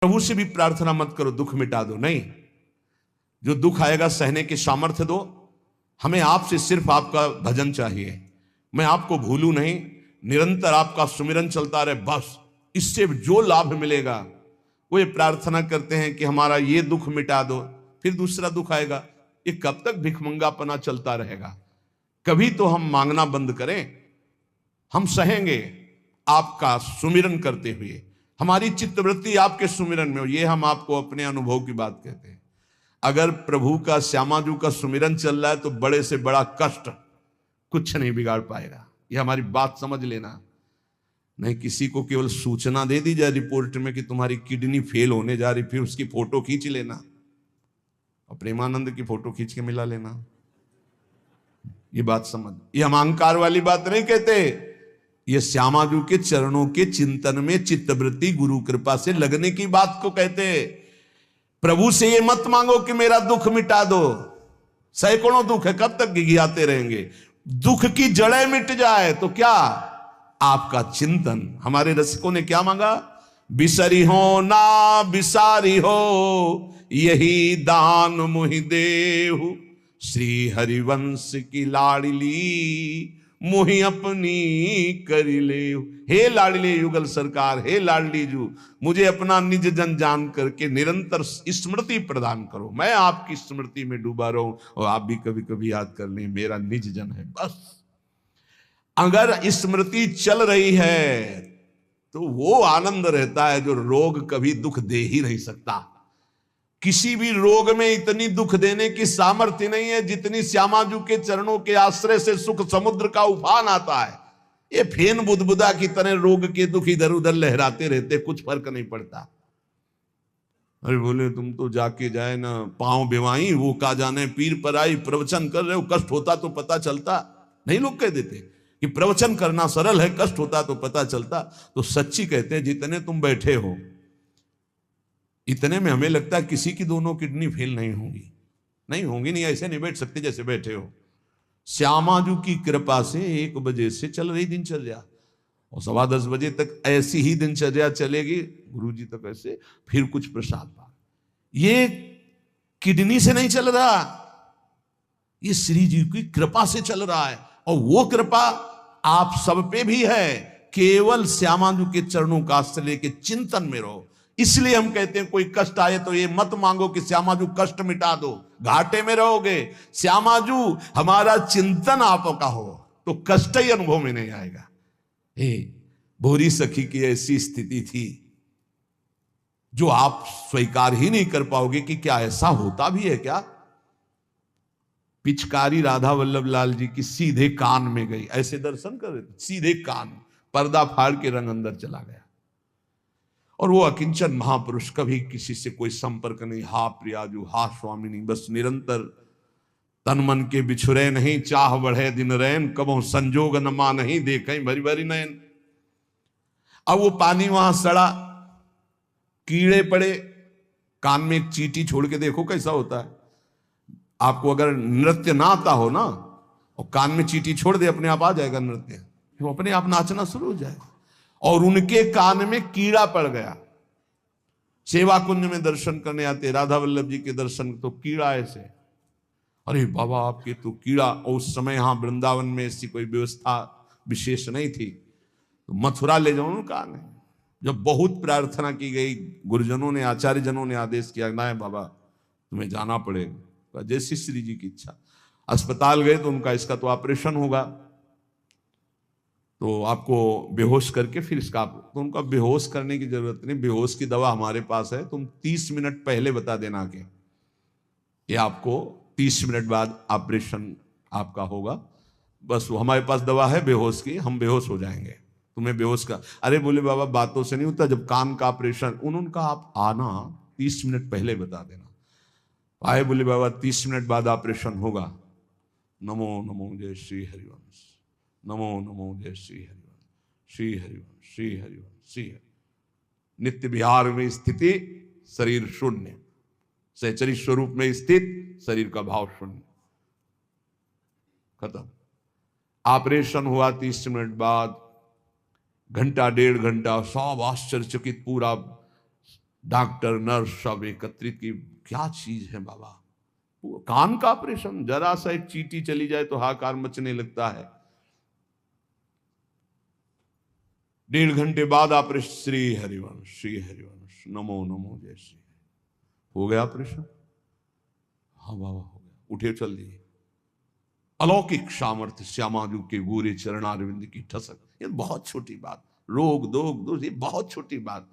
प्रभु से भी प्रार्थना मत करो दुख मिटा दो, नहीं, जो दुख आएगा सहने की सामर्थ्य दो। हमें आपसे सिर्फ आपका भजन चाहिए, मैं आपको भूलूं नहीं, निरंतर आपका सुमिरन चलता रहे, बस इससे जो लाभ मिलेगा। वो ये प्रार्थना करते हैं कि हमारा ये दुख मिटा दो, फिर दूसरा दुख आएगा। ये कब तक भिखमंगापना चलता रहेगा? कभी तो हम मांगना बंद करें। हम सहेंगे आपका सुमिरन करते हुए, हमारी चित्तवृत्ति आपके सुमिरन में हो। ये हम आपको अपने अनुभव की बात कहते हैं। अगर प्रभु का, श्यामाजू का सुमिरन चल रहा है तो बड़े से बड़ा कष्ट कुछ नहीं बिगाड़ पाएगा। ये हमारी बात समझ लेना। नहीं किसी को केवल सूचना दे दी जाए रिपोर्ट में कि तुम्हारी किडनी फेल होने जा रही, फिर उसकी फोटो खींच लेना और प्रेमानंद की फोटो खींच के मिला लेना। ये बात समझ, ये हम अहंकार वाली बात नहीं कहते। ये श्यामाजू के चरणों के चिंतन में चित्तवृत्ति गुरु कृपा से लगने की बात को कहते। प्रभु से ये मत मांगो कि मेरा दुख मिटा दो। सैकड़ों दुख है, कब तक गिघियाते रहेंगे? दुख की जड़ें मिट जाए तो क्या? आपका चिंतन। हमारे रसिकों ने क्या मांगा? बिसरी हो ना बिसारी हो, यही दान मुहि देहु, श्री हरिवंश की लाडली मुहि अपनी करी ले। हे लाडली युगल सरकार, हे लाडली जू, मुझे अपना निज जन जान करके निरंतर स्मृति प्रदान करो। मैं आपकी स्मृति में डूबा रहूं और आप भी कभी कभी याद कर लें, मेरा निज जन है। बस अगर स्मृति चल रही है तो वो आनंद रहता है जो रोग कभी दुख दे ही नहीं सकता। किसी भी रोग में इतनी दुख देने की सामर्थ्य नहीं है जितनी श्यामाजू के चरणों के आश्रय से सुख समुद्र का उफान आता है। ये फेन बुदबुदा की तरह रोग के दुख इधर उधर लहराते रहते, कुछ फर्क नहीं पड़ता। अरे बोले तुम तो जाके जाए ना पांव बेवाई, वो का जाने पीर पर आई, प्रवचन कर रहे हो, कष्ट होता तो पता चलता। नहीं, लोग कह देते कि प्रवचन करना सरल है, कष्ट होता तो पता चलता। तो सच्ची कहते हैं जितने तुम बैठे हो इतने में हमें लगता है किसी की दोनों किडनी फेल नहीं होंगी। नहीं होंगी, नहीं ऐसे नहीं बैठ सकते जैसे बैठे हो। श्यामाजू की कृपा से 1 बजे से चल रही दिनचर्या और 10:15 बजे तक ऐसी ही दिनचर्या चलेगी, गुरुजी तक ऐसे, फिर कुछ प्रसाद पा। ये किडनी से नहीं चल रहा, ये श्री जी की कृपा से चल रहा है। और वो कृपा आप सब पे भी है। केवल श्यामाजू के चरणों का आश्रय के चिंतन में रहो। इसलिए हम कहते हैं कोई कष्ट आए तो ये मत मांगो कि श्यामाजू कष्ट मिटा दो, घाटे में रहोगे। श्यामाजू हमारा चिंतन आपका हो तो कष्ट ही अनुभव में नहीं आएगा। भोरी सखी की ऐसी स्थिति थी जो आप स्वीकार ही नहीं कर पाओगे कि क्या ऐसा होता भी है क्या। पिचकारी राधा वल्लभ लाल जी की सीधे कान में गई, ऐसे दर्शन कर रहे थे, सीधे कान, पर्दा फाड़ के रंग अंदर चला गया। और वो अकिंचन महापुरुष, कभी किसी से कोई संपर्क नहीं। हा प्रियाजू, हा स्वामिनी, बस निरंतर तन मन के बिछुरे नहीं, चाह बढ़े दिन रैन, कबो संजोग न मा नहीं, देखें भरी भरी नैन। अब वो पानी वहां सड़ा, कीड़े पड़े, कान में एक चींटी छोड़ के देखो कैसा होता है। आपको अगर नृत्य ना आता हो ना और कान में चींटी छोड़ दे, अपने आप आ जाएगा नृत्य, वो अपने आप नाचना शुरू हो जाएगा। और उनके कान में कीड़ा पड़ गया। सेवा कुंज में दर्शन करने आते राधा वल्लभ जी के दर्शन, तो कीड़ा ऐसे, अरे बाबा आपके तो कीड़ा। और उस समय यहां वृंदावन में ऐसी कोई व्यवस्था विशेष नहीं थी, तो मथुरा ले जाओ ना कान है। जब बहुत प्रार्थना की गई, गुरुजनों ने, आचार्य जनों ने आदेश किया, ना बाबा तुम्हें जाना पड़ेगा, जैसी श्री जी की इच्छा। अस्पताल गए तो उनका इसका तो ऑपरेशन होगा, तो आपको बेहोश करके फिर इसका, तो उनका बेहोश करने की जरूरत नहीं, बेहोश की दवा हमारे पास है, तुम 30 मिनट पहले बता देना कि ये आपको 30 मिनट बाद ऑपरेशन आपका होगा। बस वो हमारे पास दवा है बेहोश की, हम बेहोश हो जाएंगे, तुम्हें बेहोश का। अरे बोले बाबा बातों से नहीं होता, जब कान का ऑपरेशन, उन्होंने कहा आप आना 30 मिनट पहले बता देना। आए, बोले बाबा 30 मिनट बाद ऑपरेशन होगा। नमो नमो जय श्री हरिवंश, नमो नमो जय श्री हरिवंश, श्री हरिवंश, श्री हरिवंश, श्री हरि। नित्य विहार में स्थिति, शरीर शून्य, सहचरी स्वरूप में स्थित, शरीर का भाव शून्य, खत्म। ऑपरेशन हुआ 30 मिनट बाद, घंटा 1.5 घंटा सब आश्चर्यचकित, पूरा डॉक्टर नर्स सब एकत्रित की, क्या चीज है बाबा, कान का ऑपरेशन, जरा सा एक चींटी चली जाए तो हाहाकार मचने लगता है। 1.5 घंटे बाद ऑपरेशन, श्री हरिवंश नमो नमो जय श्री, हो गया ऑपरेशन। हाँ बाबा हो गया, उठे चल दिए। अलौकिक सामर्थ्य श्यामाजू के गोरे चरणारविंद की ठसक, ये बहुत छोटी बात, रोग दोग दोष ये बहुत छोटी बात।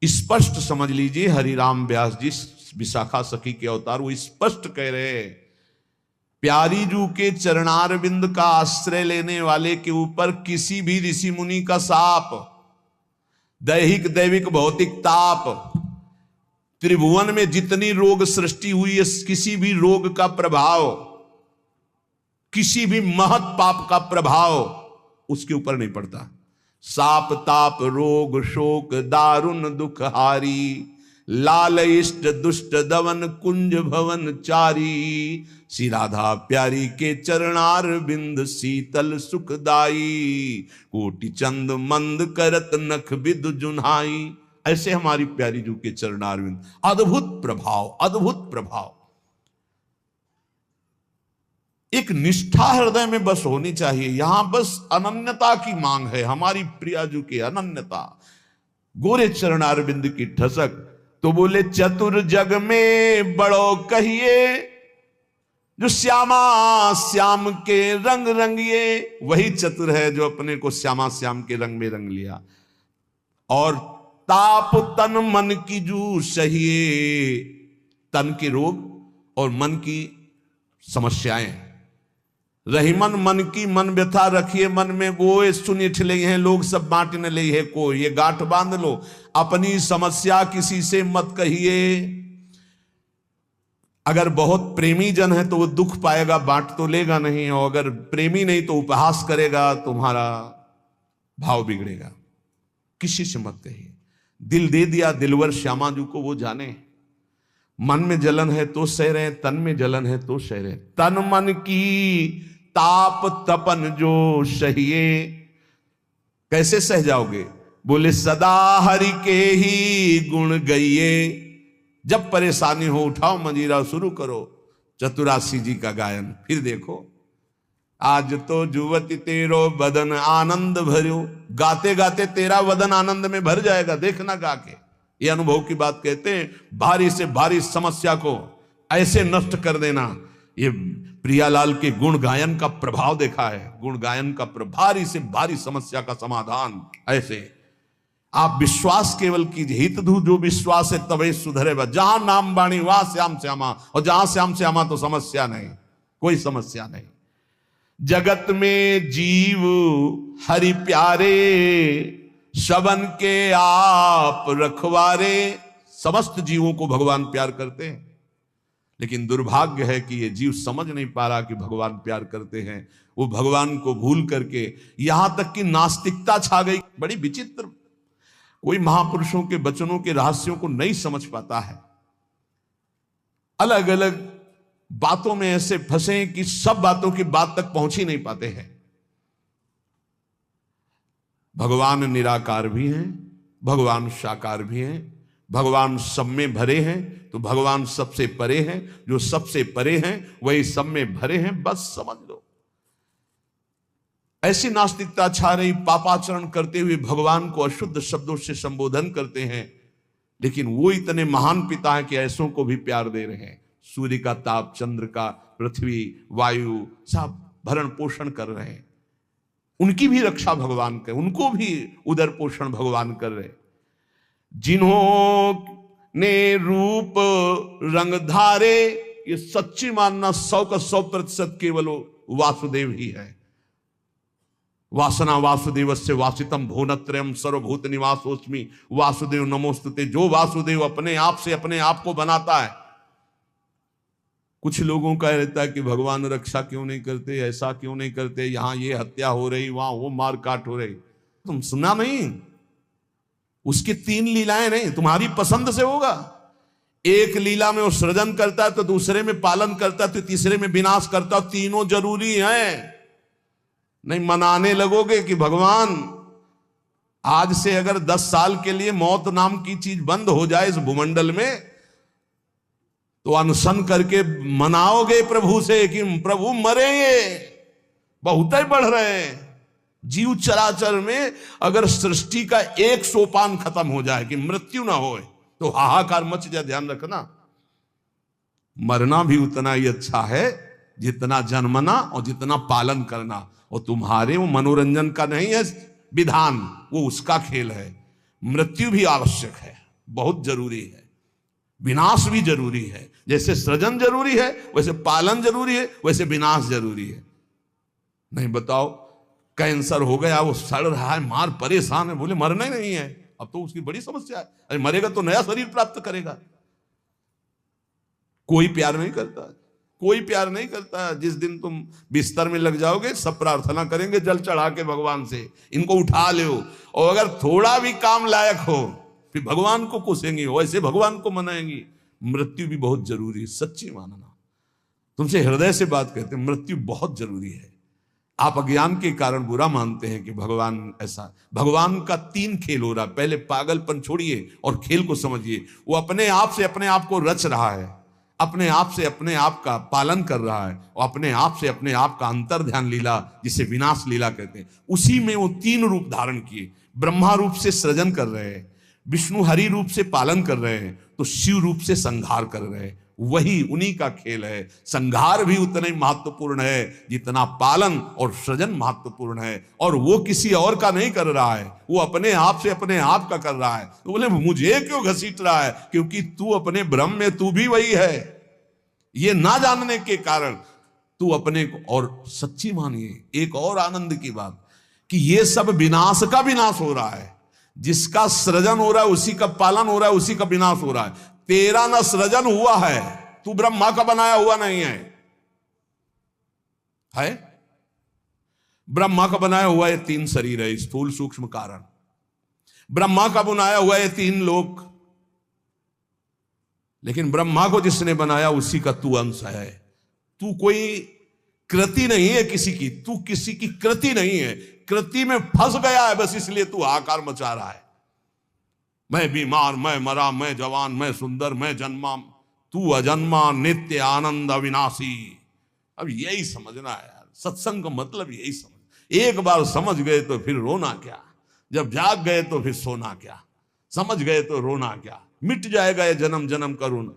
स्पष्ट समझ लीजिए, हरिराम व्यास जी विशाखा सखी के अवतार, वो स्पष्ट कह रहे हैं, प्यारी जू के चरणारविंद का आश्रय लेने वाले के ऊपर किसी भी ऋषि मुनि का शाप, दैहिक दैविक भौतिक ताप, त्रिभुवन में जितनी रोग सृष्टि हुई है, किसी भी रोग का प्रभाव, किसी भी महत पाप का प्रभाव उसके ऊपर नहीं पड़ता। साप ताप रोग शोक दारुण दुख हारी, लाल इष्ट दुष्ट दवन कुंज भवन चारी, श्री राधा प्यारी के चरणार बिंद शीतल सुखदाई, कोटि चंद मंद करत नख विद जुन्हाई। ऐसे हमारी प्यारी जू के चरणार बिंद, अद्भुत प्रभाव, अद्भुत प्रभाव। एक निष्ठा हृदय में बस होनी चाहिए, यहां बस अनन्यता की मांग है, हमारी प्रियाजू की अनन्यता, गोरे चरणारविंद की ठसक। तो बोले चतुर जग में बड़ो कहिए, जो श्यामा श्याम के रंग रंगिए, वही चतुर है जो अपने को श्यामा श्याम के रंग में रंग लिया। और ताप तन मन की जू सहिए, तन के रोग और मन की समस्याएं, रही मन की मन व्यथा रखिए मन में, गोए सुनिठ ले हैं लोग सब बांट न ले है को, ये गांठ बांध लो, अपनी समस्या किसी से मत कहिए। अगर बहुत प्रेमी जन है तो वो दुख पाएगा, बांट तो लेगा नहीं, और अगर प्रेमी नहीं तो उपहास करेगा, तुम्हारा भाव बिगड़ेगा। किसी से मत कहिए। दिल दे दिया दिलवर श्यामाजू को, वो जाने। मन में जलन है तो सह रहे, तन में जलन है तो सह रहे, तन मन की ताप तपन जो सहिए। कैसे सह जाओगे? बोले सदा हरि के ही गुण गइए। जब परेशानी हो उठाओ मंजीरा, शुरू करो चतुरासी जी का गायन, फिर देखो। आज तो जुवती तेरो बदन आनंद भर्यो, गाते गाते तेरा वदन आनंद में भर जाएगा, देखना गा के। ये अनुभव की बात कहते हैं, भारी से भारी समस्या को ऐसे नष्ट कर देना। ये प्रियालाल के गुण गायन का प्रभाव देखा है, गुण गायन का भारी से भारी समस्या का समाधान ऐसे। आप विश्वास केवल कीजिए, हित धू जो विश्वास है तबे सुधरे। जहां नाम बाणी वहां श्याम श्यामा, और जहां श्याम श्यामा तो समस्या नहीं, कोई समस्या नहीं। जगत में जीव हरि प्यारे, शबन के आप रखवारे। समस्त जीवों को भगवान प्यार करते हैं, लेकिन दुर्भाग्य है कि ये जीव समझ नहीं पा रहा कि भगवान प्यार करते हैं। वो भगवान को भूल करके यहां तक कि नास्तिकता छा गई। बड़ी विचित्र, कोई महापुरुषों के वचनों के रहस्यों को नहीं समझ पाता है। अलग अलग बातों में ऐसे फंसे कि सब बातों की बात तक पहुंच ही नहीं पाते हैं। भगवान निराकार भी हैं, भगवान साकार भी हैं, भगवान सब में भरे हैं, तो भगवान सबसे परे हैं। जो सबसे परे हैं वही सब में भरे हैं, बस समझ लो। ऐसी नास्तिकता छा रही, पापाचरण करते हुए भगवान को अशुद्ध शब्दों से संबोधन करते हैं, लेकिन वो इतने महान पिता हैं कि ऐसों को भी प्यार दे रहे हैं। सूर्य का ताप, चंद्र का, पृथ्वी, वायु, सब भरण पोषण कर रहे हैं। उनकी भी रक्षा भगवान कर, उनको भी उदर पोषण भगवान कर रहे। जिन्होंने रूप रंग धारे, ये सच्ची मानना 100 का 100% केवल वासुदेव ही है। वासना वासुदेवस्य वासितम भुवनत्रयम् सर्वभूत निवासोस्मि वासुदेव नमोस्तुते। जो वासुदेव अपने आप से अपने आप को बनाता है। कुछ लोगों का रहता है कि भगवान रक्षा क्यों नहीं करते, ऐसा क्यों नहीं करते, यहां ये हत्या हो रही, वहां वो मार काट हो रही। तुम सुना नहीं? उसकी 3 लीलाएं नहीं, तुम्हारी पसंद से होगा। एक लीला में वो सृजन करता है, तो दूसरे में पालन करता है, तो तीसरे में विनाश करता है। तीनों जरूरी हैं। नहीं मनाने लगोगे कि भगवान आज से अगर 10 साल के लिए मौत नाम की चीज बंद हो जाए इस भूमंडल में, तो अनशन करके मनाओगे प्रभु से कि प्रभु मरेंगे, बहुत ही बढ़ रहे हैं। जीव चराचर में अगर सृष्टि का एक सोपान खत्म हो जाए कि मृत्यु ना हो, तो हाहाकार मच जाए। ध्यान रखना, मरना भी उतना ही अच्छा है जितना जन्मना और जितना पालन करना। और तुम्हारे वो मनोरंजन का नहीं है विधान, वो उसका खेल है। मृत्यु भी आवश्यक है, बहुत जरूरी है। विनाश भी जरूरी है। जैसे सृजन जरूरी है वैसे पालन जरूरी है, वैसे विनाश जरूरी है। नहीं बताओ, कैंसर हो गया, वो सड़ रहा है, मार परेशान है, बोले मरना ही नहीं है, अब तो उसकी बड़ी समस्या है। अरे मरेगा तो नया शरीर प्राप्त करेगा। कोई प्यार नहीं करता, कोई प्यार नहीं करता। जिस दिन तुम बिस्तर में लग जाओगे सब प्रार्थना करेंगे जल चढ़ा के भगवान से, इनको उठा लो। और अगर थोड़ा भी काम लायक हो फिर भगवान को कोसेंगे, वैसे भगवान को मनाएंगी। मृत्यु भी बहुत जरूरी है, सच्ची मानना। तुमसे हृदय से बात कहते हैं, मृत्यु बहुत जरूरी है। आप अज्ञान के कारण बुरा मानते हैं कि भगवान ऐसा। भगवान का 3 खेल हो रहा है। पहले पागलपन छोड़िए और खेल को समझिए। वो अपने आप से अपने आप को रच रहा है, अपने आप से अपने आप का पालन कर रहा है, और अपने आप से अपने आप का अंतर ध्यान लीला, जिसे विनाश लीला कहते हैं, उसी में वो 3 रूप धारण किए। ब्रह्मा रूप से सृजन कर रहे हैं, विष्णु हरि रूप से पालन कर रहे हैं, तो शिव रूप से संहार कर रहे हैं। वही उन्हीं का खेल है। संहार भी उतना ही महत्वपूर्ण है जितना पालन और सृजन महत्वपूर्ण है। और वो किसी और का नहीं कर रहा है, वो अपने आप से अपने आप का कर रहा है। तो बोले मुझे क्यों घसीट रहा है? क्योंकि तू अपने ब्रह्म में तू भी वही है। ये ना जानने के कारण तू अपने को, और सच्ची मानिए एक और आनंद की बात, कि ये सब विनाश का विनाश हो रहा है। जिसका सृजन हो रहा है उसी का पालन हो रहा है, उसी का विनाश हो रहा है। तेरा न सृजन हुआ है, तू ब्रह्मा का बनाया हुआ नहीं है। ब्रह्मा का बनाया हुआ ये 3 शरीर है, स्थूल सूक्ष्म कारण। ब्रह्मा का बनाया हुआ ये 3 लोक। लेकिन ब्रह्मा को जिसने बनाया उसी का तू अंश है। तू कोई कृति नहीं है किसी की, तू किसी की कृति नहीं है। कृति में फंस गया है बस, इसलिए तू हाहाकार मचा रहा है। मैं बीमार, मैं मरा, मैं जवान, मैं सुंदर, मैं जन्मा, तू अजन्मा नित्य आनंद अविनाशी। अब यही समझना है यार, सत्संग का मतलब यही समझ। एक बार समझ गए तो फिर रोना क्या, जब जाग गए तो फिर सोना क्या, समझ गए तो रोना क्या। मिट जाएगा ये जन्म जन्म का रोना।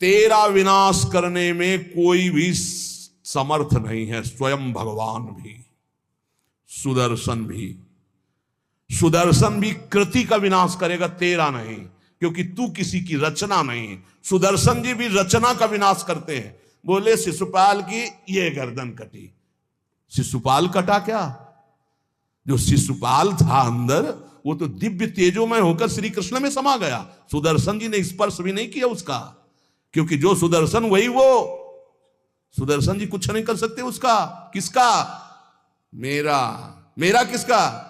तेरा विनाश करने में कोई भी समर्थ नहीं है, स्वयं भगवान भी, सुदर्शन भी। सुदर्शन भी कृति का विनाश करेगा, तेरा नहीं, क्योंकि तू किसी की रचना नहीं। सुदर्शन जी भी रचना का विनाश करते हैं। बोले शिशुपाल की ये गर्दन कटी, शिशुपाल कटा क्या? जो शिशुपाल था अंदर, वो तो दिव्य तेजोमय होकर श्री कृष्ण में समा गया। सुदर्शन जी ने स्पर्श भी नहीं किया उसका, क्योंकि जो सुदर्शन वही वो। सुदर्शन जी कुछ नहीं कर सकते उसका। किसका? मेरा। मेरा किसका?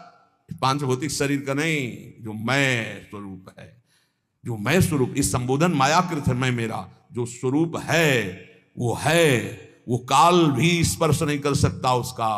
5 भौतिक शरीर का नहीं, जो मैं स्वरूप है। जो मैं स्वरूप, इस संबोधन मायाकृत है मैं मेरा। जो स्वरूप है, वो काल भी स्पर्श नहीं कर सकता उसका।